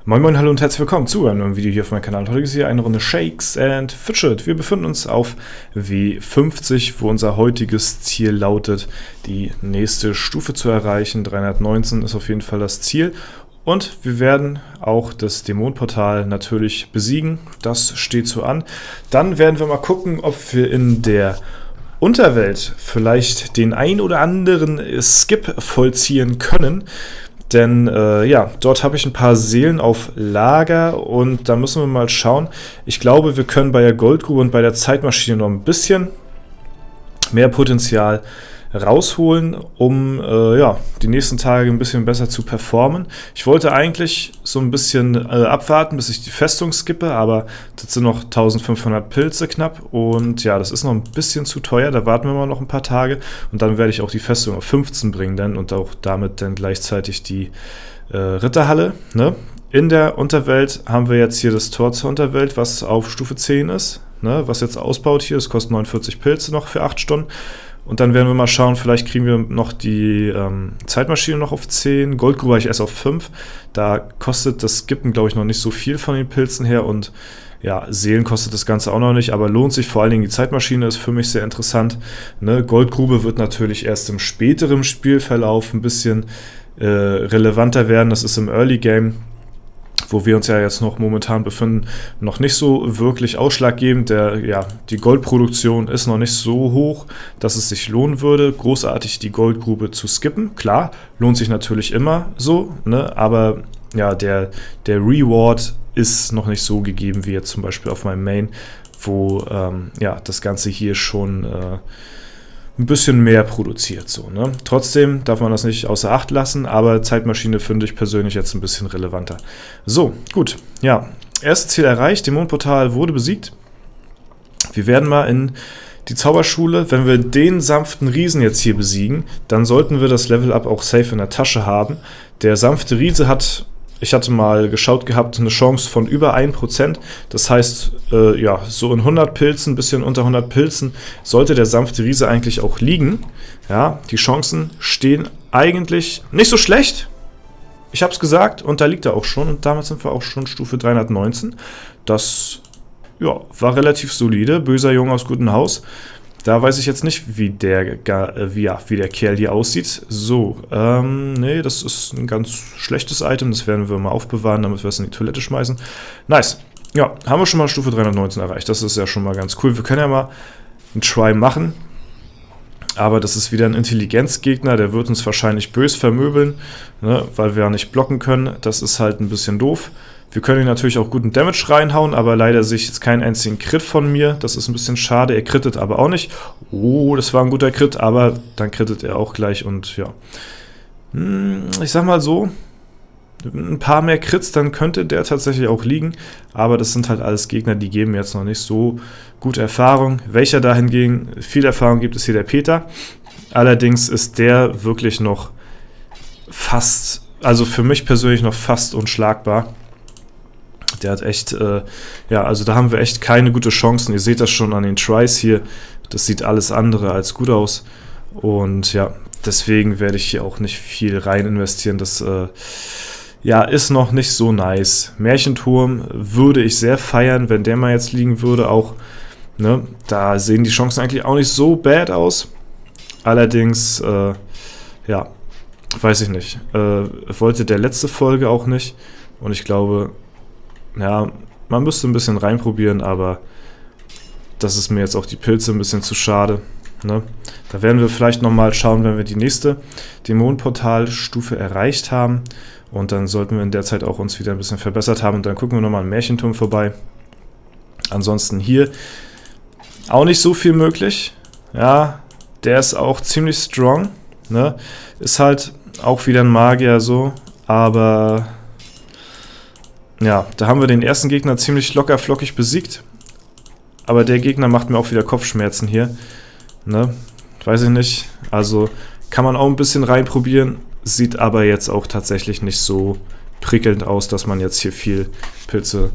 Moin Moin, hallo und herzlich willkommen zu einem neuen Video hier auf meinem Kanal. Heute ist hier eine Runde Shakes and Fidget. Wir befinden uns auf W50, wo unser heutiges Ziel lautet, die nächste Stufe zu erreichen. 319 ist auf jeden Fall das Ziel. Und wir werden auch das Dämonenportal natürlich besiegen. Das steht so an. Dann werden wir mal gucken, ob wir in der Unterwelt vielleicht den ein oder anderen Skip vollziehen können. Denn ja, dort habe ich ein paar Seelen auf Lager und da müssen wir mal schauen. Ich glaube, wir können bei der Goldgrube und bei der Zeitmaschine noch ein bisschen mehr Potenzial rausholen, um ja, die nächsten Tage ein bisschen besser zu performen. Ich wollte eigentlich so ein bisschen abwarten, bis ich die Festung skippe, aber das sind noch 1500 Pilze knapp und ja, das ist noch ein bisschen zu teuer, da warten wir mal noch ein paar Tage und dann werde ich auch die Festung auf 15 bringen dann und auch damit dann gleichzeitig die Ritterhalle, ne? In der Unterwelt haben wir jetzt hier das Tor zur Unterwelt, was auf Stufe 10 ist, ne? Was jetzt ausbaut hier, es kostet 49 Pilze noch für 8 Stunden. Und dann werden wir mal schauen, vielleicht kriegen wir noch die Zeitmaschine noch auf 10. Goldgrube habe ich erst auf 5. Da kostet das Skippen, glaube ich, noch nicht so viel von den Pilzen her. Und ja, Seelen kostet das Ganze auch noch nicht. Aber lohnt sich vor allen Dingen die Zeitmaschine, ist für mich sehr interessant. Ne? Goldgrube wird natürlich erst im späteren Spielverlauf ein bisschen relevanter werden. Das ist im Early Game, wo wir uns ja jetzt noch momentan befinden, noch nicht so wirklich ausschlaggebend. Die Goldproduktion ist noch nicht so hoch, dass es sich lohnen würde, großartig die Goldgrube zu skippen. Klar, lohnt sich natürlich immer so, ne? Aber ja, der Reward ist noch nicht so gegeben wie jetzt zum Beispiel auf meinem Main, wo ja, das Ganze hier schon ein bisschen mehr produziert. So, ne? Trotzdem darf man das nicht außer Acht lassen, aber Zeitmaschine finde ich persönlich jetzt ein bisschen relevanter. So, gut. Ja, erstes Ziel erreicht. Dämonenportal wurde besiegt. Wir werden mal in die Zauberschule. Wenn wir den sanften Riesen jetzt hier besiegen, dann sollten wir das Level-Up auch safe in der Tasche haben. Der sanfte Riese hat... Ich hatte mal geschaut gehabt, eine Chance von über 1%. Das heißt, ja, so in 100 Pilzen, ein bisschen unter 100 Pilzen, sollte der sanfte Riese eigentlich auch liegen. Ja, die Chancen stehen eigentlich nicht so schlecht. Ich habe es gesagt und da liegt er auch schon. Und damit sind wir auch schon Stufe 319. Das ja, war relativ solide. Böser Junge aus gutem Haus. Da weiß ich jetzt nicht, wie der Kerl hier aussieht. So, nee, das ist ein ganz schlechtes Item. Das werden wir mal aufbewahren, damit wir es in die Toilette schmeißen. Nice. Ja, haben wir schon mal Stufe 319 erreicht. Das ist ja schon mal ganz cool. Wir können ja mal einen Try machen. Aber das ist wieder ein Intelligenzgegner. Der wird uns wahrscheinlich böse vermöbeln, ne, weil wir ja nicht blocken können. Das ist halt ein bisschen doof. Wir können ihn natürlich auch guten Damage reinhauen, aber leider sehe ich jetzt keinen einzigen Crit von mir. Das ist ein bisschen schade. Er crittet aber auch nicht. Oh, das war ein guter Crit, aber dann crittet er auch gleich und ja. Ich sag mal so, ein paar mehr Crits, dann könnte der tatsächlich auch liegen. Aber das sind halt alles Gegner, die geben jetzt noch nicht so gute Erfahrung. Welcher da hingegen viel Erfahrung gibt, ist hier der Peter. Allerdings ist der wirklich noch fast, also für mich persönlich noch fast unschlagbar. Der hat echt, ja, also da haben wir echt keine gute Chancen. Ihr seht das schon an den Tries hier. Das sieht alles andere als gut aus. Und ja, deswegen werde ich hier auch nicht viel rein investieren. Das, ja, ist noch nicht so nice. Märchenturm würde ich sehr feiern, wenn der mal jetzt liegen würde. Auch, ne, da sehen die Chancen eigentlich auch nicht so bad aus. Allerdings, ja, weiß ich nicht. Wollte der letzte Folge auch nicht. Und ich glaube... Ja, man müsste ein bisschen reinprobieren, aber das ist mir jetzt auch die Pilze ein bisschen zu schade. Ne? Da werden wir vielleicht nochmal schauen, wenn wir die nächste Dämonenportalstufe erreicht haben. Und dann sollten wir in der Zeit auch uns wieder ein bisschen verbessert haben. Und dann gucken wir nochmal am Märchenturm vorbei. Ansonsten hier auch nicht so viel möglich. Ja, der ist auch ziemlich strong. Ne? Ist halt auch wieder ein Magier so, aber... Ja, da haben wir den ersten Gegner ziemlich locker flockig besiegt. Aber der Gegner macht mir auch wieder Kopfschmerzen hier. Ne? Weiß ich nicht. Also kann man auch ein bisschen reinprobieren. Sieht aber jetzt auch tatsächlich nicht so prickelnd aus, dass man jetzt hier viel Pilze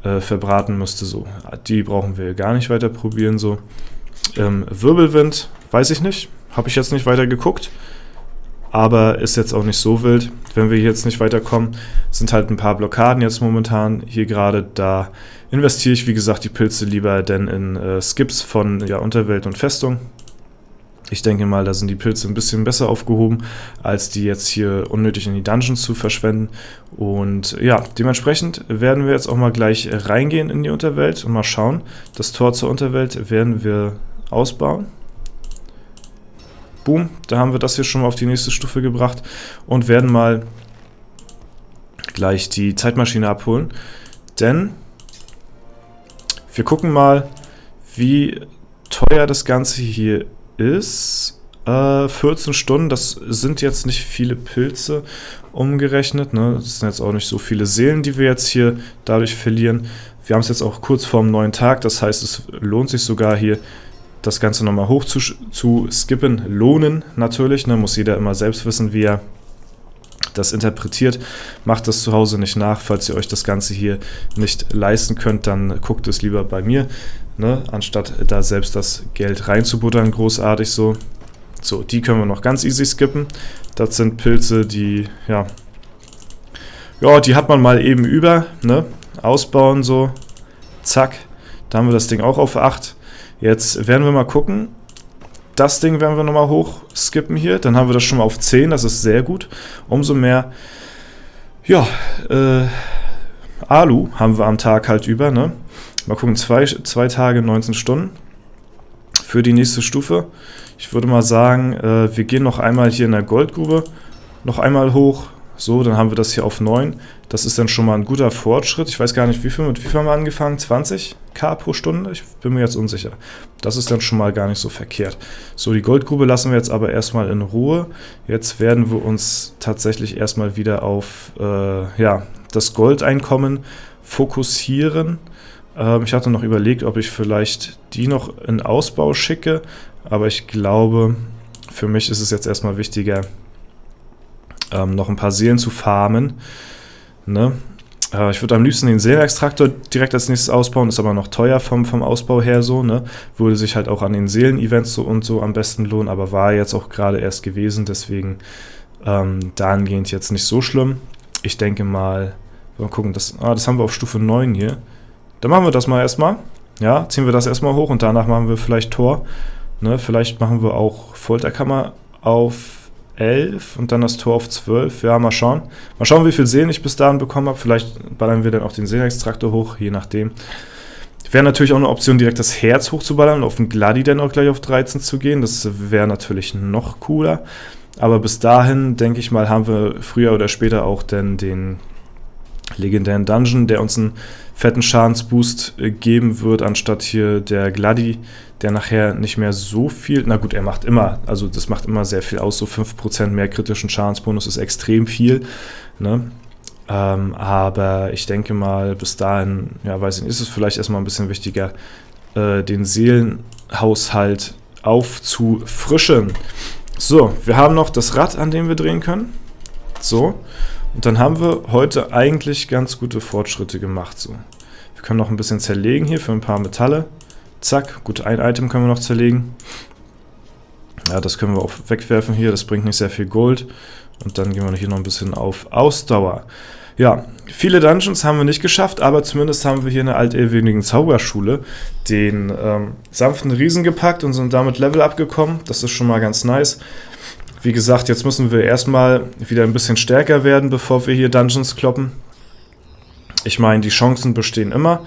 verbraten müsste. So. Die brauchen wir gar nicht weiter probieren. So. Wirbelwind weiß ich nicht. Habe ich jetzt nicht weiter geguckt. Aber ist jetzt auch nicht so wild. Wenn wir hier jetzt nicht weiterkommen, sind halt ein paar Blockaden jetzt momentan hier gerade. Da investiere ich, wie gesagt, die Pilze lieber denn in Skips von Unterwelt und Festung. Ich denke mal, da sind die Pilze ein bisschen besser aufgehoben, als die jetzt hier unnötig in die Dungeons zu verschwenden. Und ja, dementsprechend werden wir jetzt auch mal gleich reingehen in die Unterwelt und mal schauen. Das Tor zur Unterwelt werden wir ausbauen. Boom, da haben wir das hier schon mal auf die nächste Stufe gebracht und werden mal gleich die Zeitmaschine abholen. Denn wir gucken mal, wie teuer das Ganze hier ist. 14 Stunden, das sind jetzt nicht viele Pilze umgerechnet. Ne? Das sind jetzt auch nicht so viele Seelen, die wir jetzt hier dadurch verlieren. Wir haben es jetzt auch kurz vorm neuen Tag, das heißt, es lohnt sich sogar hier, das Ganze nochmal hoch zu skippen. Lohnen natürlich, ne? Muss jeder immer selbst wissen, wie er das interpretiert. Macht das zu Hause nicht nach. Falls ihr euch das Ganze hier nicht leisten könnt, dann guckt es lieber bei mir, ne? Anstatt da selbst das Geld reinzubuttern, großartig so. So, die können wir noch ganz easy skippen. Das sind Pilze, die, ja, die hat man mal eben über, ne? Ausbauen so, zack. Da haben wir das Ding auch auf 8. Jetzt werden wir mal gucken. Das Ding werden wir nochmal hoch skippen hier. Dann haben wir das schon mal auf 10. Das ist sehr gut. Umso mehr, Alu haben wir am Tag halt über. Ne? Mal gucken, 2 Tage, 19 Stunden für die nächste Stufe. Ich würde mal sagen, wir gehen noch einmal hier in der Goldgrube noch einmal hoch. So, dann haben wir das hier auf 9. Das ist dann schon mal ein guter Fortschritt. Ich weiß gar nicht, mit wie viel haben wir angefangen? 20k pro Stunde? Ich bin mir jetzt unsicher. Das ist dann schon mal gar nicht so verkehrt. So, die Goldgrube lassen wir jetzt aber erstmal in Ruhe. Jetzt werden wir uns tatsächlich erstmal wieder auf das Goldeinkommen fokussieren. Ich hatte noch überlegt, ob ich vielleicht die noch in Ausbau schicke. Aber ich glaube, für mich ist es jetzt erstmal wichtiger, noch ein paar Seelen zu farmen. Ne? Ich würde am liebsten den Seelenextraktor direkt als nächstes ausbauen, ist aber noch teuer vom Ausbau her so. Ne? Würde sich halt auch an den Seelen-Events so und so am besten lohnen, aber war jetzt auch gerade erst gewesen, deswegen dahingehend jetzt nicht so schlimm. Ich denke mal gucken, das haben wir auf Stufe 9 hier. Dann machen wir das mal erstmal. Ja, ziehen wir das erstmal hoch und danach machen wir vielleicht Tor. Ne? Vielleicht machen wir auch Folterkammer auf 11 und dann das Tor auf 12. Ja, mal schauen. Mal schauen, wie viel Seelen ich bis dahin bekommen habe. Vielleicht ballern wir dann auch den Seelenextraktor hoch, je nachdem. Wäre natürlich auch eine Option, direkt das Herz hochzuballern und auf den Gladi dann auch gleich auf 13 zu gehen. Das wäre natürlich noch cooler. Aber bis dahin, denke ich mal, haben wir früher oder später auch dann den legendären Dungeon, der uns einen fetten Schadensboost geben wird, anstatt hier der Gladi, der nachher nicht mehr so viel, na gut, das macht immer sehr viel aus, so 5% mehr kritischen Schadensbonus ist extrem viel, ne? Aber ich denke mal, bis dahin, weiß ich nicht, ist es vielleicht erstmal ein bisschen wichtiger, den Seelenhaushalt aufzufrischen. So, wir haben noch das Rad, an dem wir drehen können. So, und dann haben wir heute eigentlich ganz gute Fortschritte gemacht. So, wir können noch ein bisschen zerlegen hier für ein paar Metalle. Zack, gut, ein Item können wir noch zerlegen. Ja, das können wir auch wegwerfen hier, das bringt nicht sehr viel Gold. Und dann gehen wir hier noch ein bisschen auf Ausdauer. Ja, viele Dungeons haben wir nicht geschafft, aber zumindest haben wir hier eine altehrwürdigen Zauberschule den sanften Riesen gepackt und sind damit Level abgekommen. Das ist schon mal ganz nice. Wie gesagt, jetzt müssen wir erstmal wieder ein bisschen stärker werden, bevor wir hier Dungeons kloppen. Ich meine, die Chancen bestehen immer,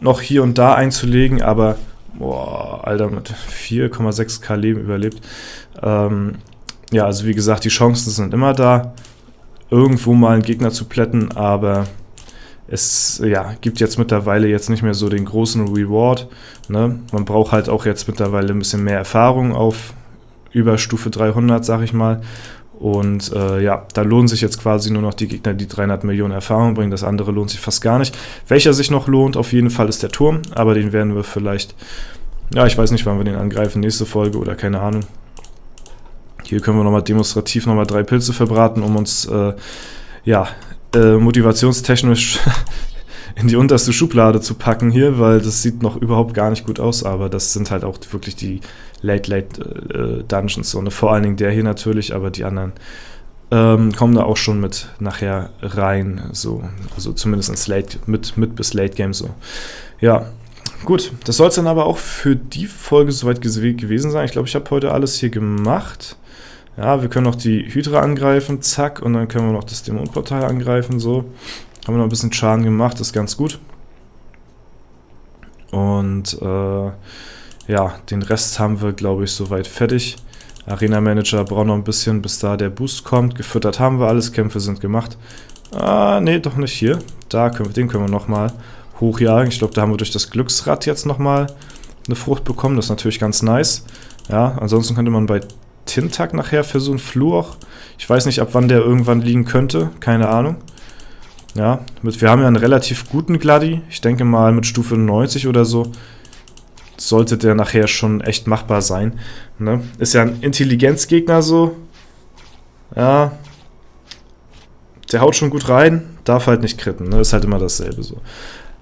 noch hier und da einzulegen, aber, boah, Alter, mit 4,6k Leben überlebt. Ja, also wie gesagt, die Chancen sind immer da, irgendwo mal einen Gegner zu plätten, aber es gibt jetzt mittlerweile jetzt nicht mehr so den großen Reward. Ne? Man braucht halt auch jetzt mittlerweile ein bisschen mehr Erfahrung auf über Stufe 300, sag ich mal. Und da lohnen sich jetzt quasi nur noch die Gegner, die 300 Millionen Erfahrung bringen. Das andere lohnt sich fast gar nicht. Welcher sich noch lohnt, auf jeden Fall ist der Turm. Aber den werden wir vielleicht, ich weiß nicht, wann wir den angreifen, nächste Folge oder keine Ahnung. Hier können wir nochmal demonstrativ 3 Pilze verbraten, um uns, motivationstechnisch in die unterste Schublade zu packen hier, weil das sieht noch überhaupt gar nicht gut aus, aber das sind halt auch wirklich die Late Dungeons, so, ne? Vor allen Dingen der hier natürlich, aber die anderen kommen da auch schon mit nachher rein, so, also zumindest ins mit bis Late Game so. Ja, gut, das soll es dann aber auch für die Folge soweit gewesen sein. Ich glaube, ich habe heute alles hier gemacht. Ja, wir können noch die Hydra angreifen, zack, und dann können wir noch das Dämonenportal angreifen, so. Haben wir noch ein bisschen Schaden gemacht, das ist ganz gut. Und ja, den Rest haben wir, glaube ich, soweit fertig. Arena Manager braucht noch ein bisschen, bis da der Boost kommt. Gefüttert haben wir alles, Kämpfe sind gemacht. Ne, doch nicht hier. Den können wir nochmal hochjagen. Ich glaube, da haben wir durch das Glücksrad jetzt nochmal eine Frucht bekommen. Das ist natürlich ganz nice. Ja, ansonsten könnte man bei Tintak nachher für so einen Fluch. Ich weiß nicht, ab wann der irgendwann liegen könnte. Keine Ahnung. Ja, wir haben ja einen relativ guten Gladi. Ich denke mal mit Stufe 90 oder so sollte der nachher schon echt machbar sein. Ne? Ist ja ein Intelligenzgegner so. Ja. Der haut schon gut rein, darf halt nicht critten. Ne? Ist halt immer dasselbe so.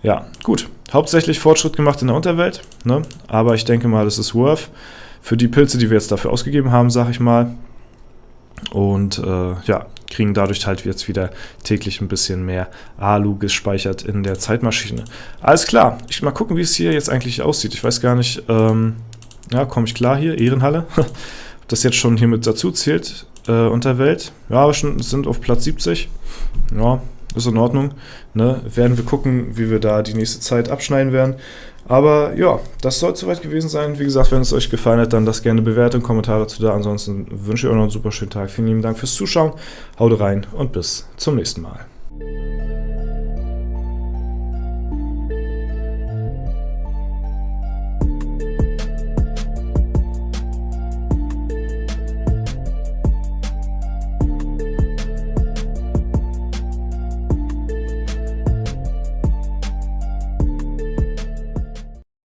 Ja, gut. Hauptsächlich Fortschritt gemacht in der Unterwelt. Ne? Aber ich denke mal, das ist worth. Für die Pilze, die wir jetzt dafür ausgegeben haben, sag ich mal. Und ja, kriegen dadurch halt jetzt wieder täglich ein bisschen mehr Alu gespeichert in der Zeitmaschine. Alles klar, ich mal gucken, wie es hier jetzt eigentlich aussieht. Ich weiß gar nicht, ja, komme ich klar hier, Ehrenhalle. Ob das jetzt schon hier mit dazu zählt, Unterwelt. Ja, aber schon sind auf Platz 70. Ja, ist in Ordnung. Ne? Werden wir gucken, wie wir da die nächste Zeit abschneiden werden. Aber ja, das soll es soweit gewesen sein. Wie gesagt, wenn es euch gefallen hat, dann lasst gerne Bewertung, Kommentare dazu da. Ansonsten wünsche ich euch noch einen super schönen Tag. Vielen lieben Dank fürs Zuschauen. Haut rein und bis zum nächsten Mal.